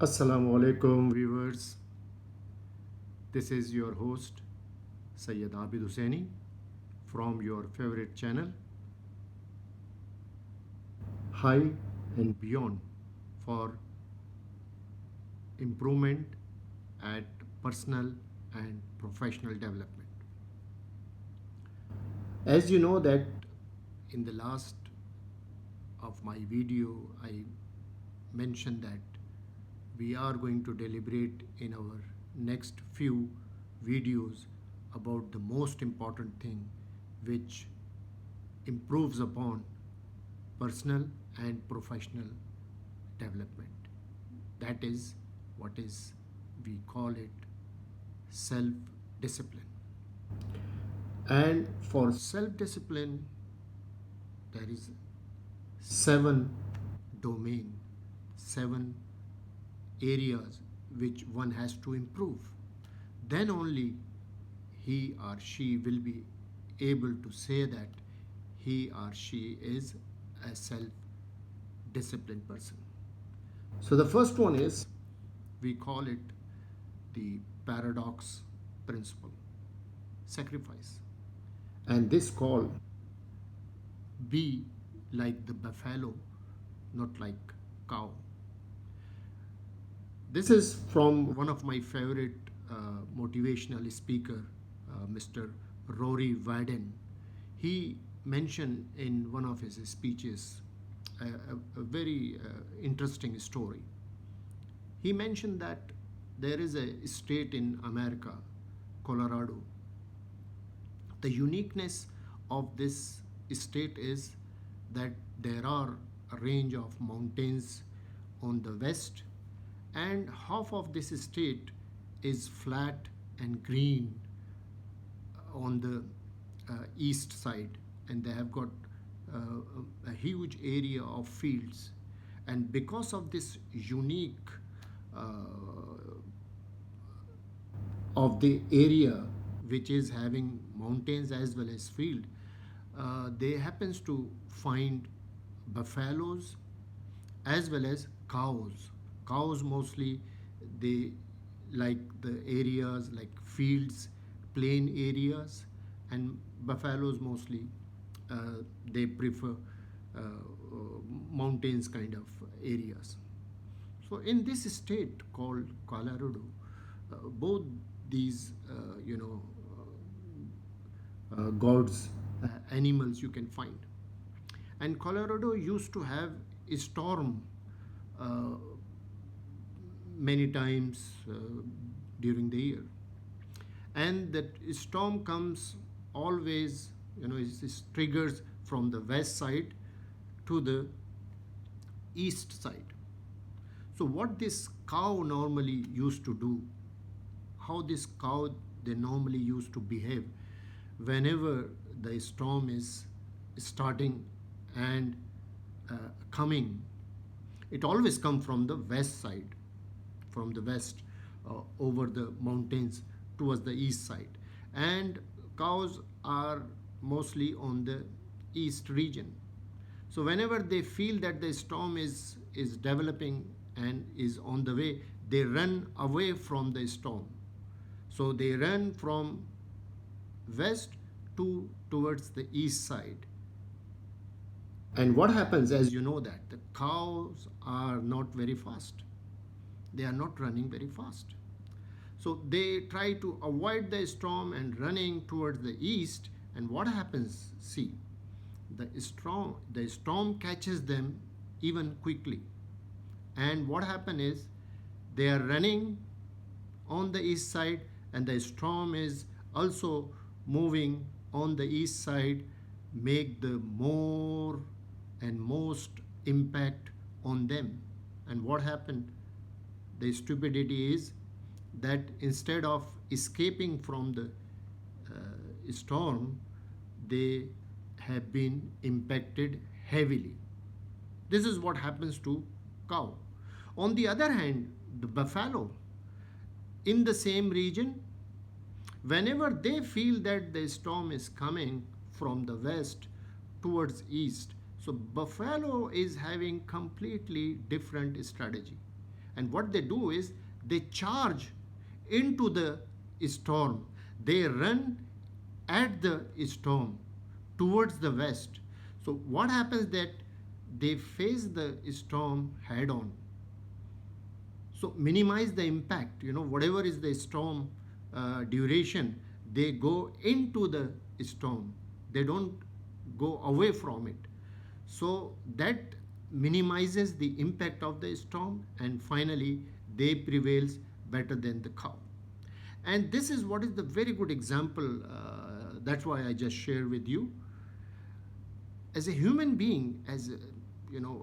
Assalamu alaikum viewers. This is your host Sayyid Abid Hussaini from your favorite channel High and Beyond for improvement at personal and professional development. As you know that in the last of my video I mentioned that we are going to deliberate in our next few videos about the most important thing which improves upon personal and professional development. That is what is we call it self discipline. And for self discipline there is seven domain, seven areas which one has to improve. Then only he or she will be able to say that he or she is a self disciplined person. So the first one is we call it the paradox principle, sacrifice. And this call be like the buffalo, not like cow. This is from one of my favorite motivational speaker, Mr. Rory Vaden. He mentioned in one of his speeches a very interesting story. He mentioned that there is a state in America, Colorado. The uniqueness of this state is that there are a range of mountains on the west, and half of this state is flat and green on the east side, and they have got a huge area of fields. And because of this unique of the area which is having mountains as well as field, they happens to find buffaloes as well as cows. Cows mostly they like the areas like fields, plain areas, and buffaloes mostly they prefer mountains kind of areas. So in this state called Colorado, both these gods, animals you can find. And Colorado used to have a storm uh, many times during the year, and that storm comes always, it triggers from the west side to the east side. So what this cow normally used to do, how this cow they normally used to behave whenever the storm is starting and coming, it always come from the west side, from the west, over the mountains towards the east side. And cows are mostly on the east region. So whenever they feel that the storm is developing and is on the way, they run away from the storm. So they run from west to towards the east side. And what happens, as you know, that the cows are not very fast. They are not running very fast. So they try to avoid the storm and running towards the east. And what happens? See, the storm catches them even quickly. And what happens is they are running on the east side, and the storm is also moving on the east side, make the more and most impact on them. And what happened? The stupidity is that instead of escaping from the storm, they have been impacted heavily. This is what happens to cow. On the other hand, the buffalo in the same region, whenever they feel that the storm is coming from the west towards east, so buffalo is having completely different strategy. And what they do is they charge into the storm. They run at the storm towards the west. So what happens that they face the storm head on. So minimize the impact. Whatever is the storm duration, they go into the storm. They don't go away from it. So that minimizes the impact of the storm, and finally they prevails better than the cow. And this is what is the very good example. That's why I just share with you. As a human being,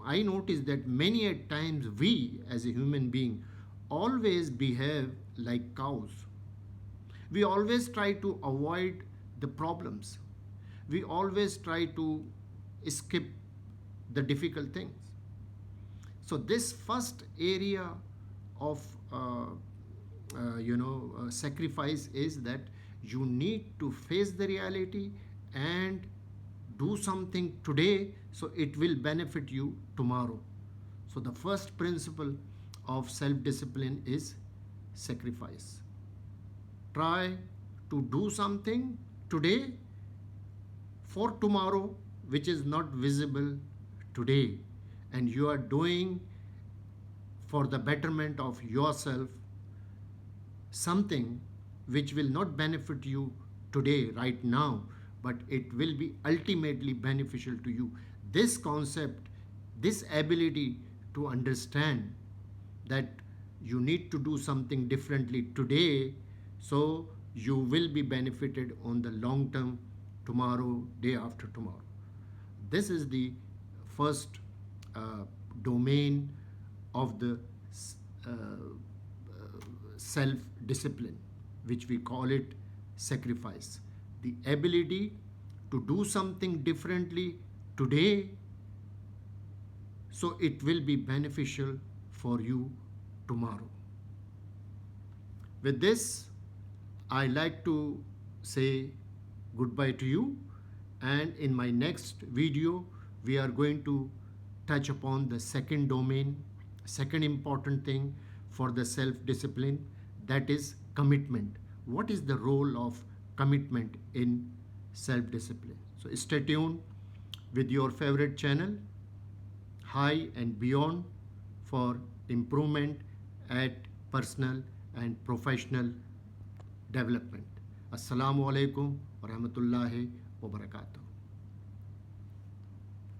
I notice that many at times we as a human being always behave like cows. We always try to avoid the problems. We always try to skip the difficult things. So this first area of sacrifice is that you need to face the reality and do something today so it will benefit you tomorrow. So the first principle of self discipline is sacrifice. Try to do something today for tomorrow which is not visible today, and you are doing for the betterment of yourself something which will not benefit you today, right now, but it will be ultimately beneficial to you. This concept, this ability to understand that you need to do something differently today so you will be benefited on the long term, tomorrow, day after tomorrow. This is the first domain of the self discipline, which we call it sacrifice. The ability to do something differently today so it will be beneficial for you tomorrow. With this, I like to say goodbye to you, and in my next video we are going to touch upon the second domain, second important thing for the self discipline, that is commitment. What is the role of commitment in self discipline? So stay tuned with your favorite channel, High and Beyond, for improvement at personal and professional development. Assalamu alaikum wa rahmatullahi wa barakatuh.